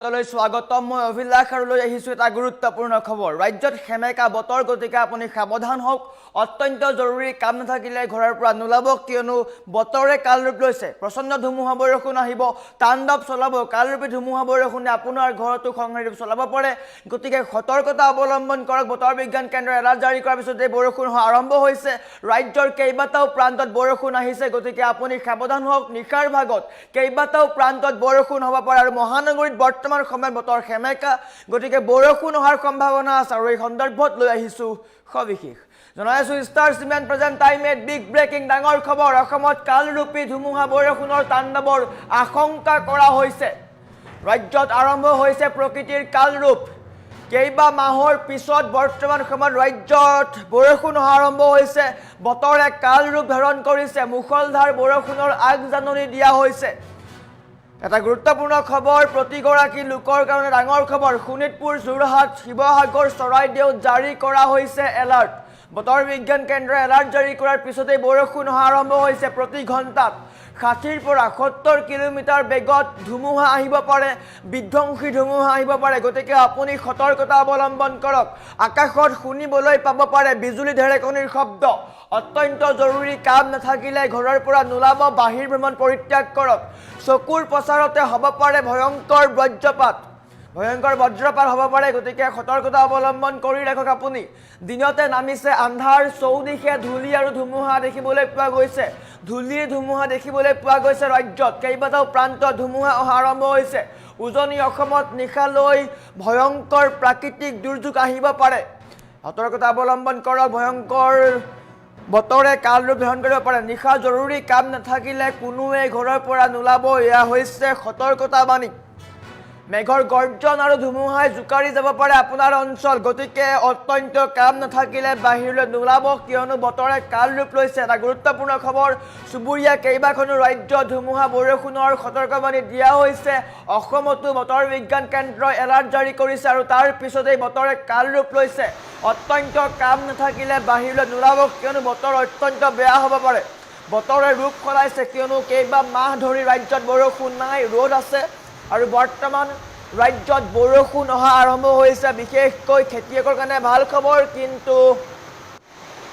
স্বাগতম মই অভিলাষ আৰু লৈ আহিছোঁ এটা গুৰুত্বপূৰ্ণ খবৰ ৰাজ্যত সেমেকা বতৰ গতিকে আপুনি সাৱধান হওক অত্যন্ত জৰুৰী কাম নাথাকিলে ঘৰৰ পৰা নোলাব কিয়নো বতৰে কালৰূপ লৈছে প্ৰচণ্ড ধুমুহা বৰষুণ আহিব তাণ্ডৱ চলাব কালৰূপী ধুমুহা বৰষুণে আপোনাৰ ঘৰতো সংহাৰী চলাব পাৰে গতিকে সতৰ্কতা অৱলম্বন কৰক বতৰ বিজ্ঞান কেন্দ্ৰই এলাৰ্ট জাৰি কৰাৰ পিছতে বৰষুণ আৰম্ভ হৈছে ৰাজ্যৰ কেইবাটাও প্ৰান্তত বৰষুণ আহিছে গতিকে আপুনি সাৱধান হওক নিশাৰ ভাগত কেইবাটাও প্ৰান্তত বৰষুণ হ'ব পাৰে আৰু মহানগৰীত বৰ্তমান সময়ত বতৰ সেমেকা গতিকে বৰষুণ অহাৰ সম্ভাৱনা আছে আৰু এই সন্দৰ্ভত লৈ আহিছোঁ সবিশেষ জনাইছোঁ star cement present time at big breaking ডাঙৰ খবৰ অসমত কালৰূপী ধুমুহা বৰষুণৰ তাণ্ডৱৰ আশংকা কৰা হৈছে ৰাজ্যত আৰম্ভ হৈছে প্ৰকৃতিৰ কালৰূপ কেইবা মাহৰ পিছত বৰ্তমান সময়ত ৰাজ্যত বৰষুণ আৰম্ভ হৈছে বতৰে কালৰূপ ধাৰণ কৰিছে মুখলধাৰ বৰষুণৰ আগজাননী দিয়া হৈছে এটা গুৰুত্বপূৰ্ণ খবৰ প্ৰতিগৰাকী লোকৰ কাৰণে ডাঙৰ খবৰ শোণিতপুৰ যোৰহাট শিৱসাগৰ চৰাইদেউত জাৰি কৰা হৈছে এলাৰ্ট বতৰ বিজ্ঞান কেন্দ্ৰই এলাৰ্ট জাৰি কৰাৰ পিছতে বৰষুণ আৰম্ভ হৈছে প্ৰতি ঘণ্টাত 60 পৰা 70 কিলোমিটাৰ বেগত ধুমুহা আহিব পাৰে বিধ্বংসী ধুমুহা আহিব পাৰে গতিকে আপুনি সতৰ্কতা অৱলম্বন কৰক আকাশত শুনিবলৈ পাব পাৰে বিজুলী ঢেৰেকনিৰ শব্দ অত্যন্ত জৰুৰী কাম নাথাকিলে ঘৰৰ পৰা নোলাব বাহিৰ ভ্ৰমণ পৰিত্যাগ কৰক চকুৰ পচাৰতে হ'ব পাৰে ভয়ংকৰ বজ্ৰপাত হ'ব পাৰে গতিকে সতৰ্কতা অৱলম্বন কৰি ৰাখক আপুনি দিনতে নামিছে আন্ধাৰ চৌদিশে ধূলি আৰু ধুমুহা দেখিবলৈ পোৱা গৈছে ধূলিৰ ধুমুহা দেখিবলৈ পোৱা গৈছে ৰাজ্যত কেইবাটাও প্ৰান্তত ধুমুহা আৰম্ভ হৈছে উজনি অসমত নিশালৈ ভয়ংকৰ প্ৰাকৃতিক দুৰ্যোগ আহিব পাৰে সতৰ্কতা অৱলম্বন কৰক ভয়ংকৰ বতৰে কালৰূপ ধাৰণ কৰিব পাৰে নিশা জৰুৰী কাম নাথাকিলে কোনোৱে ঘৰৰ পৰা নোলাব এয়া হৈছে সতৰ্কতা বাণী মেঘৰ গৰ্জন আৰু ধুমুহাই জোকাৰি যাব পাৰে আপোনাৰ অঞ্চল গতিকে অত্যন্ত কাম নাথাকিলে বাহিৰলৈ নোলাব কিয়নো বতৰে কালৰূপ লৈছে এটা গুৰুত্বপূৰ্ণ খবৰ চুবুৰীয়া কেইবাখনো ৰাজ্যত ধুমুহা বৰষুণৰ সতৰ্কবাণী দিয়া হৈছে অসমতো বতৰ বিজ্ঞান কেন্দ্ৰই এলাৰ্ট জাৰি কৰিছে আৰু তাৰ পিছতেই বতৰে কালৰূপ লৈছে অত্যন্ত কাম নাথাকিলে বাহিৰলৈ নোলাব কিয়নো বতৰ অত্যন্ত বেয়া হ'ব পাৰে বতৰে ৰূপ সলাইছে কিয়নো কেইবা মাহ ধৰি ৰাজ্যত বৰষুণ নাই ৰ'দ আছে আৰু বৰ্তমান ৰাজ্যত বৰষুণ আৰম্ভ হৈছে বিশেষকৈ খেতিয়কৰ কাৰণে ভাল খবৰ কিন্তু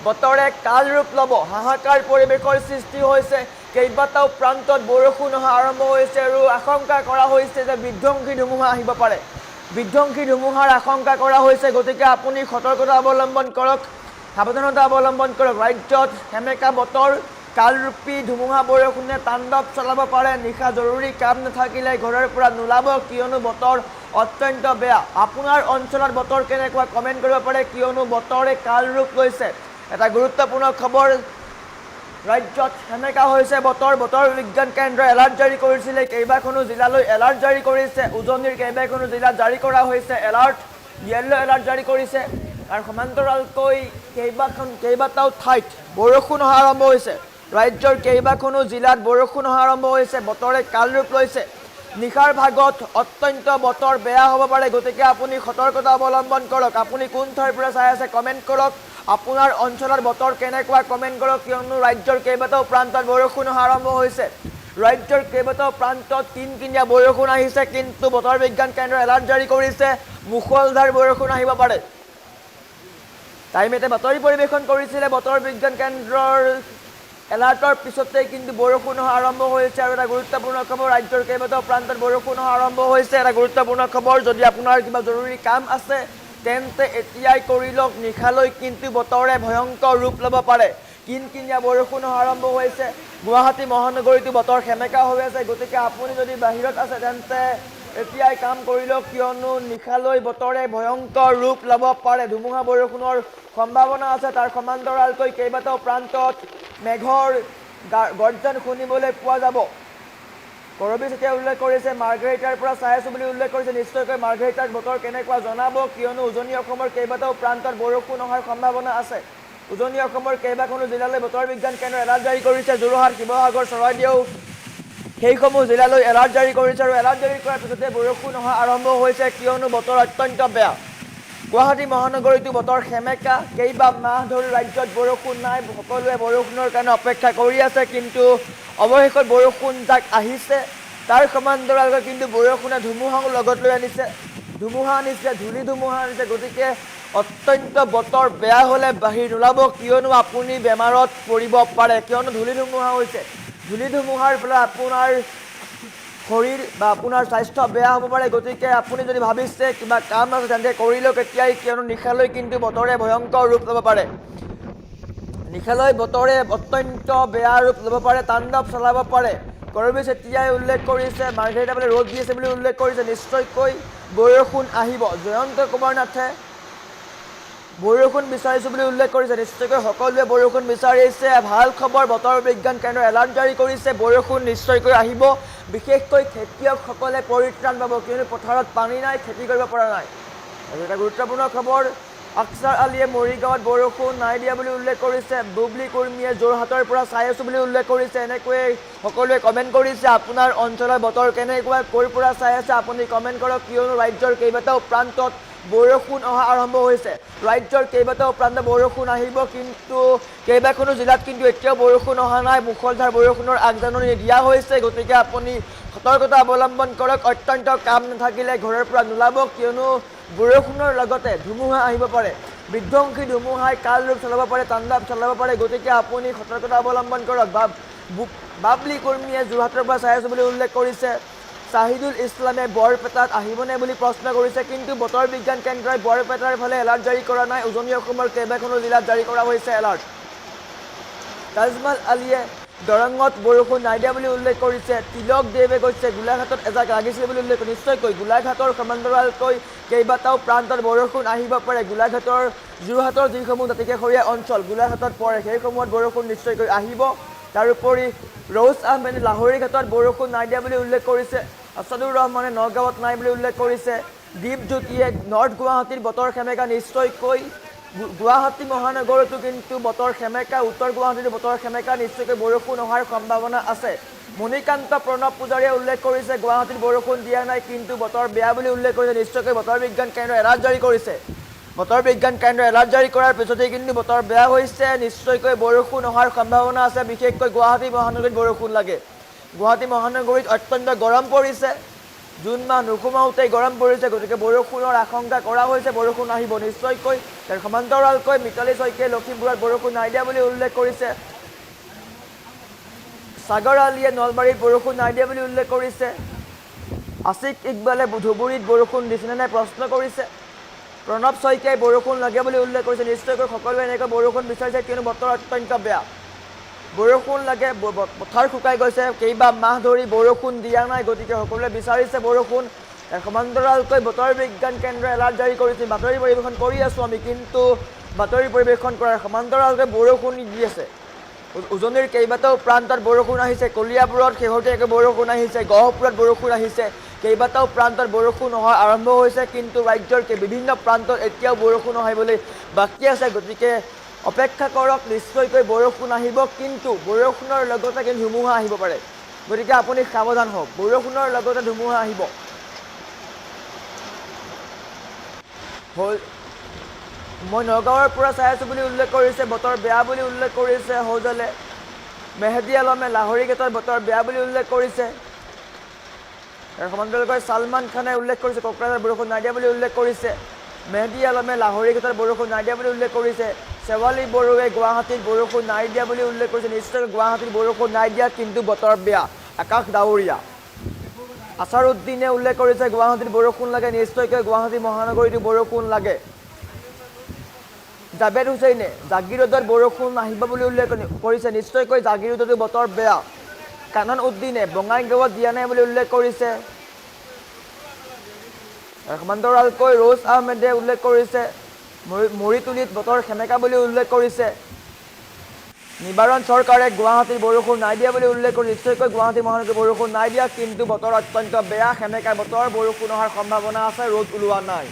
বতৰে কালৰূপ ল'ব হাহাকাৰ পৰিৱেশৰ সৃষ্টি হৈছে কেইবাটাও প্ৰান্তত বৰষুণ আৰম্ভ হৈছে আৰু আশংকা কৰা হৈছে যে বিধ্বংসী ধুমুহা আহিব পাৰে বিধ্বংসী ধুমুহাৰ আশংকা কৰা হৈছে গতিকে আপুনি সতৰ্কতা অৱলম্বন কৰক সাৱধানতা অৱলম্বন কৰক ৰাজ্যত সেমেকা বতৰ কালৰূপী ধুমুহা বৰষুণে তাণ্ডৱ চলাব পাৰে নিশা জৰুৰী কাম নাথাকিলে ঘৰৰ পৰা নোলাব কিয়নো বতৰ অত্যন্ত বেয়া আপোনাৰ অঞ্চলত বতৰ কেনেকুৱা কমেণ্ট কৰিব পাৰে কিয়নো বতৰে কালৰূপ লৈছে এটা গুৰুত্বপূৰ্ণ খবৰ ৰাজ্যত সেমেকা হৈছে বতৰ বিজ্ঞান কেন্দ্ৰই এলাৰ্ট জাৰি কৰিছিলে কেইবাখনো জিলালৈ এলাৰ্ট জাৰি কৰিছে উজনিৰ কেইবাখনো জিলাত জাৰি কৰা হৈছে এলাৰ্ট য়েল্লো এলাৰ্ট জাৰি কৰিছে আৰু সমান্তৰালকৈ কেইবাটাও ঠাইত বৰষুণ আৰম্ভ হৈছে ৰাজ্যৰ কেইবাখনো জিলাত বৰষুণ আৰম্ভ হৈছে বতৰে কালৰূপ লৈছে নিশাৰ ভাগত অত্যন্ত বতৰ বেয়া হ'ব পাৰে গতিকে আপুনি সতৰ্কতা অৱলম্বন কৰক আপুনি কোন ঠাইৰ পৰা চাই আছে কমেণ্ট কৰক আপোনাৰ অঞ্চলৰ বতৰ কেনেকুৱা কমেণ্ট কৰক কিয়নো ৰাজ্যৰ কেইবাটাও প্ৰান্তত বৰষুণ আৰম্ভ হৈছে ৰাজ্যৰ কেইবাটাও প্ৰান্তত কিনকিনীয়া বৰষুণ আহিছে কিন্তু বতৰ বিজ্ঞান কেন্দ্ৰই এলাৰ্ট জাৰি কৰিছে মুখলধাৰ বৰষুণ আহিব পাৰে টাইমেতে বাতৰি পৰিৱেশন কৰিছিলে বতৰ বিজ্ঞান কেন্দ্ৰৰ এলাৰ্টৰ পিছতে কিন্তু বৰষুণ আৰম্ভ হৈছে আৰু এটা গুৰুত্বপূৰ্ণ খবৰ ৰাজ্যৰ কেইবাটাও প্ৰান্তত বৰষুণ আৰম্ভ হৈছে এটা গুৰুত্বপূৰ্ণ খবৰ যদি আপোনাৰ কিবা জৰুৰী কাম আছে তেন্তে এতিয়াই কৰি লওক নিশালৈ কিন্তু বতৰে ভয়ংকৰ ৰূপ ল'ব পাৰে কিনকিনীয়া বৰষুণ আৰম্ভ হৈছে গুৱাহাটী মহানগৰীতো বতৰ সেমেকা হৈ আছে গতিকে আপুনি যদি বাহিৰত আছে তেন্তে এতিয়াই কাম কৰি লওক কিয়নো নিশালৈ বতৰে ভয়ংকৰ ৰূপ ল'ব পাৰে ধুমুহা বৰষুণৰ সম্ভাৱনা আছে তাৰ সমান্তৰালকৈ কেইবাটাও প্ৰান্তত মেঘৰ গৰ্জন শুনিবলৈ পোৱা যাব কৰবী এতিয়া উল্লেখ কৰিছে মাৰ্ঘেৰিটাৰ পৰা চাই আছোঁ বুলি উল্লেখ কৰিছে নিশ্চয়কৈ মাৰ্ঘেৰিটাৰ বতৰ কেনেকুৱা জনাব কিয়নো উজনি অসমৰ কেইবাটাও প্ৰান্তত বৰষুণ অহাৰ সম্ভাৱনা আছে উজনি অসমৰ কেইবাখনো জিলালৈ বতৰ বিজ্ঞান কেন্দ্ৰই এলাৰ্ট জাৰি কৰিছে যোৰহাট শিৱসাগৰ চৰাইদেউ সেইসমূহ জিলালৈ এলাৰ্ট জাৰি কৰিছে আৰু এলাৰ্ট জাৰি কৰাৰ পিছতে বৰষুণ আৰম্ভ হৈছে কিয়নো বতৰ অত্যন্ত বেয়া গুৱাহাটী মহানগৰীতো বতৰ সেমেকা কেইবা মাহ ধৰি ৰাজ্যত বৰষুণ নাই সকলোৱে বৰষুণৰ কাৰণে অপেক্ষা কৰি আছে কিন্তু অৱশেষত বৰষুণ যাক আহিছে তাৰ সমান্তৰালকৈ কিন্তু বৰষুণে ধুমুহাও লগত লৈ আনিছে ধুমুহা আনিছে ধূলি ধুমুহা আনিছে গতিকে অত্যন্ত বতৰ বেয়া হ'লে বাহিৰ নোলাব কিয়নো আপুনি বেমাৰত পৰিব পাৰে কিয়নো ধূলি ধুমুহা হৈছে ধূলি ধুমুহাৰ ফলত আপোনাৰ শৰীৰ বা আপোনাৰ স্বাস্থ্য বেয়া হ'ব পাৰে গতিকে আপুনি যদি ভাবিছে কিবা কাম আছে তেন্তে কৰি লওক এতিয়াই কিয়নো নিশালৈ কিন্তু বতৰে ভয়ংকৰ ৰূপ ল'ব পাৰে নিশালৈ বতৰে অত্যন্ত বেয়া ৰূপ ল'ব পাৰে তাণ্ডৱ চলাব পাৰে কৰবী চেতিয়াই উল্লেখ কৰিছে মাৰ্ঘেৰিটা বোলে ৰ'দ দি আছে বুলি উল্লেখ কৰিছে নিশ্চয়কৈ বৰষুণ আহিব জয়ন্ত কুমাৰ নাথে বৰষুণ বিচাৰিছোঁ বুলি উল্লেখ কৰিছে নিশ্চয়কৈ সকলোৱে বৰষুণ বিচাৰিছে ভাল খবৰ বতৰ বিজ্ঞান কেন্দ্ৰই এলাৰ্ট জাৰি কৰিছে বৰষুণ নিশ্চয়কৈ আহিব বিশেষকৈ খেতিয়কসকলে পৰিত্ৰাণ পাব কিয়নো পথাৰত পানী নাই খেতি কৰিব পৰা নাই আৰু এটা গুৰুত্বপূৰ্ণ খবৰ আকছাৰ আলীয়ে মৰিগাঁৱত বৰষুণ নাই দিয়া বুলি উল্লেখ কৰিছে বুবলি কুৰ্মীয়ে যোৰহাটৰ পৰা চাই আছোঁ বুলি উল্লেখ কৰিছে এনেকৈয়ে সকলোৱে কমেণ্ট কৰিছে আপোনাৰ অঞ্চলৰ বতৰ কেনেকুৱা ক'ৰ পৰা চাই আছে আপুনি কমেণ্ট কৰক কিয়নো ৰাজ্যৰ কেইবাটাও প্ৰান্তত বৰষুণ অহা আৰম্ভ হৈছে ৰাজ্যৰ কেইবাটাও প্ৰান্তত বৰষুণ আহিব কিন্তু কেইবাখনো জিলাত কিন্তু এতিয়াও বৰষুণ অহা নাই মুখলধাৰ বৰষুণৰ আগজাননী দিয়া হৈছে গতিকে আপুনি সতৰ্কতা অৱলম্বন কৰক অত্যন্ত কাম নাথাকিলে ঘৰৰ পৰা নোলাব কিয়নো বৰষুণৰ লগতে ধুমুহা আহিব পাৰে বিধ্বংসী ধুমুহাই কাল ৰূপ চলাব পাৰে তাণ্ডৱ চলাব পাৰে গতিকে আপুনি সতৰ্কতা অৱলম্বন কৰক বাবলি কুৰ্মীয়ে যোৰহাটৰ পৰা চাই আছোঁ বুলি উল্লেখ কৰিছে চাহিদুল ইছলামে বৰপেটাত আহিবনে বুলি প্ৰশ্ন কৰিছে কিন্তু বতৰ বিজ্ঞান কেন্দ্ৰই বৰপেটাৰ ফালে এলাৰ্ট জাৰি কৰা নাই উজনি অসমৰ কেইবাখনো জিলাত জাৰি কৰা হৈছে এলাৰ্ট তাজমল আলীয়ে দৰঙত বৰষুণ নাই দিয়া বুলি উল্লেখ কৰিছে তিলক দেৱে কৈছে গোলাঘাটত এজাক লাগিছিল বুলি উল্লেখ কৰিছে নিশ্চয়কৈ গোলাঘাটৰ সমান্তৰালকৈ কেইবাটাও প্ৰান্তত বৰষুণ আহিব পাৰে গোলাঘাটৰ যোৰহাটৰ যিসমূহ দাঁতিকাষৰীয়া অঞ্চল গোলাঘাটত পৰে সেইসমূহত বৰষুণ নিশ্চয়কৈ আহিব তাৰোপৰি ৰৌজ আহমেদে লাহৰীঘাটত বৰষুণ নাই দিয়া বুলি উল্লেখ কৰিছে আছাদুৰ ৰহমানে নগাঁৱত নাই বুলি উল্লেখ কৰিছে দীপজ্যোতিয়ে নৰ্থ গুৱাহাটীৰ বতৰ সেমেকা নিশ্চয়কৈ গুৱাহাটী মহানগৰতো কিন্তু বতৰ সেমেকা উত্তৰ গুৱাহাটীৰ বতৰ সেমেকা নিশ্চয়কৈ বৰষুণ অহাৰ সম্ভাৱনা আছে মণিকান্ত প্ৰণৱ পূজাৰীয়ে উল্লেখ কৰিছে গুৱাহাটীত বৰষুণ দিয়া নাই কিন্তু বতৰ বেয়া বুলি উল্লেখ কৰিছে নিশ্চয়কৈ বতৰ বিজ্ঞান কেন্দ্ৰই এলাৰ্ট জাৰি কৰিছে বতৰ বিজ্ঞান কেন্দ্ৰই এলাৰ্ট জাৰি কৰাৰ পিছতেই কিন্তু বতৰ বেয়া হৈছে নিশ্চয়কৈ বৰষুণ অহাৰ সম্ভাৱনা আছে বিশেষকৈ গুৱাহাটী মহানগৰীত বৰষুণ লাগে গুৱাহাটী মহানগৰীত অত্যন্ত গৰম পৰিছে জুন মাহ নুসুমাওঁতেই গৰম পৰিছে গতিকে বৰষুণৰ আশংকা কৰা হৈছে বৰষুণ আহিব নিশ্চয়কৈ তাৰ সমান্তৰালকৈ মিতালী শইকীয়াই লখিমপুৰত বৰষুণ নাই দিয়া বুলি উল্লেখ কৰিছে সাগৰ আলীয়ে নলবাৰীত বৰষুণ নাই দিয়া বুলি উল্লেখ কৰিছে আছিক ইকবালে ধুবুৰীত বৰষুণ দিছেনে নাই প্ৰশ্ন কৰিছে প্ৰণৱ শইকীয়াই বৰষুণ লাগে বুলি উল্লেখ কৰিছে নিশ্চয়কৈ সকলোৱে এনেকৈ বৰষুণ বিচাৰিছে কিয়নো বতৰ অত্যন্ত বেয়া বৰষুণ লাগে পথাৰ শুকাই গৈছে কেইবা মাহ ধৰি বৰষুণ দিয়া নাই গতিকে সকলোৱে বিচাৰিছে বৰষুণ সমান্তৰালকৈ বতৰ বিজ্ঞান কেন্দ্ৰই এলাৰ্ট জাৰি কৰিছে বাতৰি পৰিৱেশন কৰি আছোঁ আমি কিন্তু বাতৰি পৰিৱেশন কৰাৰ সমান্তৰালকৈ বৰষুণ দি আছে উজনিৰ কেইবাটাও প্ৰান্তত বৰষুণ আহিছে কলিয়াবৰত শেহতীয়াকৈ বৰষুণ আহিছে গহপুৰত বৰষুণ আহিছে কেইবাটাও প্ৰান্তত বৰষুণ অহা আৰম্ভ হৈছে কিন্তু ৰাজ্যৰ বিভিন্ন প্ৰান্তত এতিয়াও বৰষুণ আহিবলৈ বাকী আছে গতিকে অপেক্ষা কৰক নিশ্চয়কৈ বৰষুণ আহিব কিন্তু বৰষুণৰ লগতে কিন্তু ধুমুহা আহিব পাৰে গতিকে আপুনি সাৱধান হওক বৰষুণৰ লগতে ধুমুহা আহিব মই নগাঁৱৰ পৰা চাই আছোঁ বুলি উল্লেখ কৰিছে বতৰ বেয়া বুলি উল্লেখ কৰিছে সৌজালে মেহেদী আলমে লাহৰীঘাটত বতৰ বেয়া বুলি উল্লেখ কৰিছে ইয়াৰ সমান্তৰালকৈ ছালমান খানে উল্লেখ কৰিছে কোকৰাঝাৰত বৰষুণ নাই দিয়া বুলি উল্লেখ কৰিছে মেহেদী আলমে লাহৰীঘাটত বৰষুণ নাই দিয়া বুলি উল্লেখ কৰিছে শেৱালী বড়োৱে গুৱাহাটীত বৰষুণ নাই দিয়া বুলি উল্লেখ কৰিছে নিশ্চয়কৈ গুৱাহাটীত বৰষুণ নাই দিয়া কিন্তু বতৰ বেয়া আকাশ ডাৱৰীয়া আছাৰুদ্দিনে উল্লেখ কৰিছে গুৱাহাটীত বৰষুণ লাগে নিশ্চয়কৈ গুৱাহাটী মহানগৰীতো বৰষুণ লাগে জাবেদ হুছেইনে জাগিৰোডত বৰষুণ আহিব বুলি উল্লেখ কৰিছে নিশ্চয়কৈ জাগিৰোডতো বতৰ বেয়া কানন উদ্দিনে বঙাইগাঁৱত দিয়া নাই বুলি উল্লেখ কৰিছে সমান্তৰালকৈ ৰৌজ আহমেদে উল্লেখ কৰিছে মৰিতুলিত বতৰ সেমেকা বুলি উল্লেখ কৰিছে নিবাৰণ চৰকাৰে গুৱাহাটীত বৰষুণ নাই দিয়া বুলি উল্লেখ কৰি নিশ্চয়কৈ গুৱাহাটী মহানগৰীত বৰষুণ নাই দিয়া কিন্তু বতৰ অত্যন্ত বেয়া সেমেকা বতৰ বৰষুণ অহাৰ সম্ভাৱনা আছে ৰ'দ ওলোৱা নাই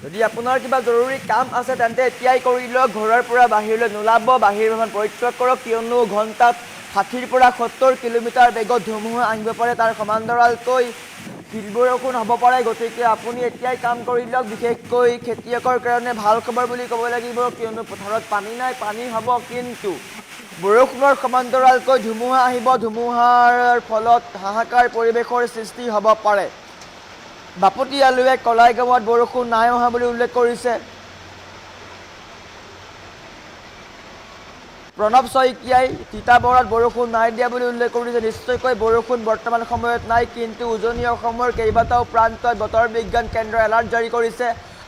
যদি আপোনাৰ কিবা জৰুৰী কাম আছে তেন্তে এতিয়াই কৰি লওক ঘৰৰ পৰা বাহিৰলৈ নোলাব বাহিৰ ভ্ৰমণ পৰিত্যাগ কৰক কিয়নো ঘণ্টাত 60ৰ পৰা 70 কিলোমিটাৰ বেগত ধুমুহা আহিব পাৰে তাৰ সমান্তৰালকৈ শিল বৰষুণ হ'ব পাৰে গতিকে আপুনি এতিয়াই কাম কৰি লওক বিশেষকৈ খেতিয়কৰ কাৰণে ভাল খবৰ বুলি ক'ব লাগিব কিয়নো পথাৰত পানী নাই পানী হ'ব কিন্তু বৰষুণৰ সমান্তৰালকৈ ধুমুহা আহিব। ধুমুহাৰ ফলত হাহাকাৰ পৰিৱেশৰ সৃষ্টি হ'ব পাৰে। বাপতি আলুৱে কলাইগাঁৱত বৰষুণ নাই অহা বুলি উল্লেখ কৰিছে। প্ৰণৱ শইকীয়াই তিতাবৰত বৰষুণ নাই দিয়া বুলি উল্লেখ কৰিছে। নিশ্চয়কৈ বৰষুণ বৰ্তমান সময়ত নাই, কিন্তু উজনি অসমৰ কেইবাটাও প্ৰান্তত বতৰ বিজ্ঞান কেন্দ্ৰই এলাৰ্ট জাৰি কৰিছে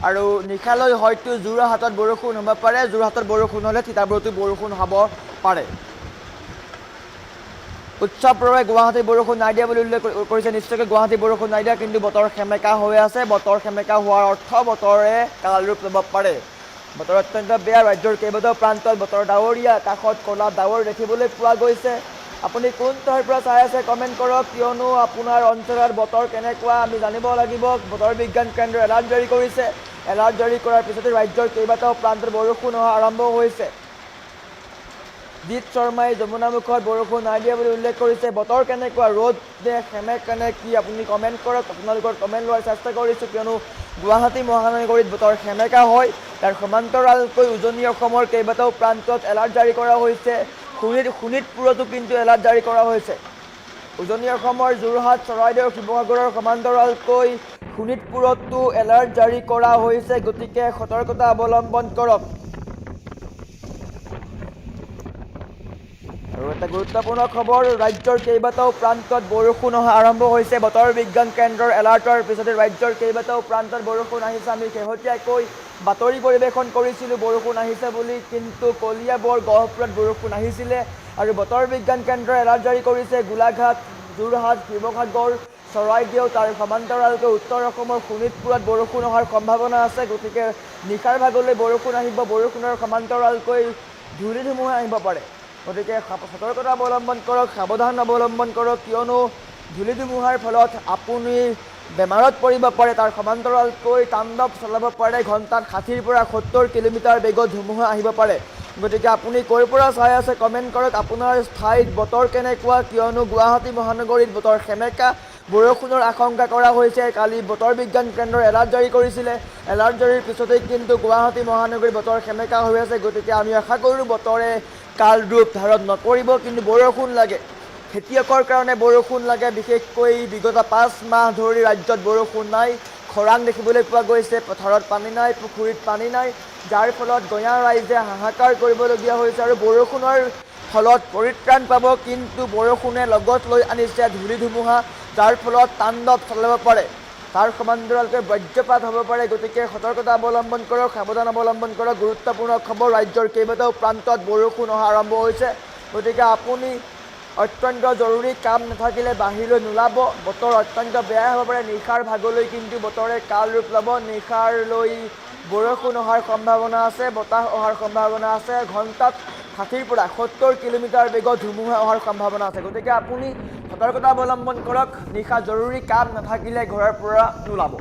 আৰু নিশালৈ হয়তো যোৰহাটত বৰষুণ হ'ব পাৰে। যোৰহাটত বৰষুণ হ'লে তিতাবৰতো বৰষুণ হ'ব পাৰে। উৎসৱ প্ৰভাৱে গুৱাহাটীত বৰষুণ নাই দিয়া বুলি উল্লেখ কৰিছে। নিশ্চয়কৈ গুৱাহাটীত বৰষুণ নাই দিয়া, কিন্তু বতৰ সেমেকা হৈ আছে। বতৰ সেমেকা হোৱাৰ অৰ্থ বতৰে কাল ৰূপ ল'ব পাৰে। বতৰ অত্যন্ত বেয়া। ৰাজ্যৰ কেইবাটাও প্ৰান্তত বতৰ ডাৱৰীয়া, আকাশত ক'লা ডাৱৰ দেখিবলৈ পোৱা গৈছে। আপুনি কোন ঠাইৰ পৰা চাই আছে কমেণ্ট কৰক, কিয়নো আপোনাৰ অঞ্চলত বতৰ কেনেকুৱা আমি জানিব লাগিব। বতৰ বিজ্ঞান কেন্দ্ৰই এলাৰ্ট জাৰি কৰিছে। এলাৰ্ট জাৰি কৰাৰ পিছতে ৰাজ্যৰ কেইবাটাও প্ৰান্তত বৰষুণ অহা আৰম্ভ হৈছে। জিৎ শৰ্মাই যমুনামুখত বৰষুণ নাই দিয়া বুলি উল্লেখ কৰিছে। বতৰ কেনেকুৱা, ৰ'দ নে সেমেক কেনে কি আপুনি কমেণ্ট কৰক। আপোনালোকৰ কমেণ্ট লোৱাৰ চেষ্টা কৰিছোঁ, কিয়নো গুৱাহাটী মহানগৰীত বতৰ সেমেকা হয়। তাৰ সমান্তৰালকৈ উজনি অসমৰ কেইবাটাও প্ৰান্তত এলাৰ্ট জাৰি কৰা হৈছে। শোণিতপুৰতো কিন্তু এলাৰ্ট জাৰি কৰা হৈছে। উজনি অসমৰ যোৰহাট, চৰাইদেউ, শিৱসাগৰৰ সমান্তৰালকৈ শোণিতপুৰতো এলাৰ্ট জাৰি কৰা হৈছে। গতিকে সতৰ্কতা অৱলম্বন কৰক। আৰু এটা গুৰুত্বপূৰ্ণ খবৰ, ৰাজ্যৰ কেইবাটাও প্ৰান্তত বৰষুণ অহা আৰম্ভ হৈছে। বতৰ বিজ্ঞান কেন্দ্ৰৰ এলাৰ্টৰ পিছতে ৰাজ্যৰ কেইবাটাও প্ৰান্তত বৰষুণ আহিছে। আমি শেহতীয়াকৈ বাতৰি পৰিৱেশন কৰিছিলোঁ বৰষুণ আহিছে বুলি, কিন্তু কলিয়াবৰ, গহপুৰত বৰষুণ আহিছিলে আৰু বতৰ বিজ্ঞান কেন্দ্ৰই এলাৰ্ট জাৰি কৰিছে। গোলাঘাট, যোৰহাট, শিৱসাগৰ, চৰাইদেউ, তাৰ সমান্তৰালকৈ উত্তৰ অসমৰ শোণিতপুৰত বৰষুণ অহাৰ সম্ভাৱনা আছে। গতিকে নিশাৰ ভাগলৈ বৰষুণ আহিব। বৰষুণৰ সমান্তৰালকৈ ধূলি ধুমুহা আহিব পাৰে। গতিকে সতৰ্কতা অৱলম্বন কৰক, সাৱধান অৱলম্বন কৰক, কিয়নো ধূলি ধুমুহাৰ ফলত আপুনি বেমাৰত পৰিব পাৰে। তাৰ সমান্তৰালকৈ তাণ্ডৱ চলাব পাৰে। ঘণ্টাত 60ৰ পৰা 70 কিলোমিটাৰ বেগত ধুমুহা আহিব পাৰে। গতিকে আপুনি ক'ৰ পৰা চাই আছে কমেণ্ট কৰক। আপোনাৰ ঠাইত বতৰ কেনেকুৱা, কিয়নো গুৱাহাটী মহানগৰীত বতৰ সেমেকা, বৰষুণৰ আশংকা কৰা হৈছে। কালি বতৰ বিজ্ঞান কেন্দ্ৰই এলাৰ্ট জাৰি কৰিছিলে। এলাৰ্ট জাৰিৰ পিছতেই কিন্তু গুৱাহাটী মহানগৰীৰ বতৰ সেমেকা হৈ আছে। গতিকে আমি আশা কৰোঁ বতৰে কাল ৰূপ ধাৰণ নকৰিব, কিন্তু বৰষুণ লাগে। খেতিয়কৰ কাৰণে বৰষুণ লাগে। বিশেষকৈ বিগত 5 মাহ ধৰি ৰাজ্যত বৰষুণ নাই। খৰাং দেখিবলৈ পোৱা গৈছে। পথাৰত পানী নাই, পুখুৰীত পানী নাই, যাৰ ফলত গঞা ৰাইজে হাহাকাৰ কৰিবলগীয়া হৈছে আৰু বৰষুণৰ ফলত পৰিত্ৰাণ পাব। কিন্তু বৰষুণে লগত লৈ আনিছে ধূলি ধুমুহা, যাৰ ফলত তাণ্ডৱ চলাব পাৰে। তাৰ সমান্তৰালকৈ বজ্ৰপাত হ'ব পাৰে। গতিকে সতৰ্কতা অৱলম্বন কৰক, সাৱধান অৱলম্বন কৰক। গুৰুত্বপূৰ্ণ খবৰ, ৰাজ্যৰ কেইবাটাও প্ৰান্তত বৰষুণ অহা আৰম্ভ হৈছে। গতিকে আপুনি অত্যন্ত জৰুৰী কাম নাথাকিলে বাহিৰলৈ নোলাব। বতৰ অত্যন্ত বেয়া হ'ব পাৰে। নিশাৰ ভাগলৈ কিন্তু বতৰে কাল ৰূপ ল'ব। নিশাৰলৈ বৰষুণ অহাৰ সম্ভাৱনা আছে, বতাহ অহাৰ সম্ভাৱনা আছে। ঘণ্টাত 60ৰ পৰা 70 কিলোমিটাৰ বেগত ধুমুহা অহাৰ সম্ভাৱনা আছে। গতিকে আপুনি সতৰ্কতা অৱলম্বন কৰক। নিশা জৰুৰী কাম নাথাকিলে ঘৰৰ পৰা নোলাব।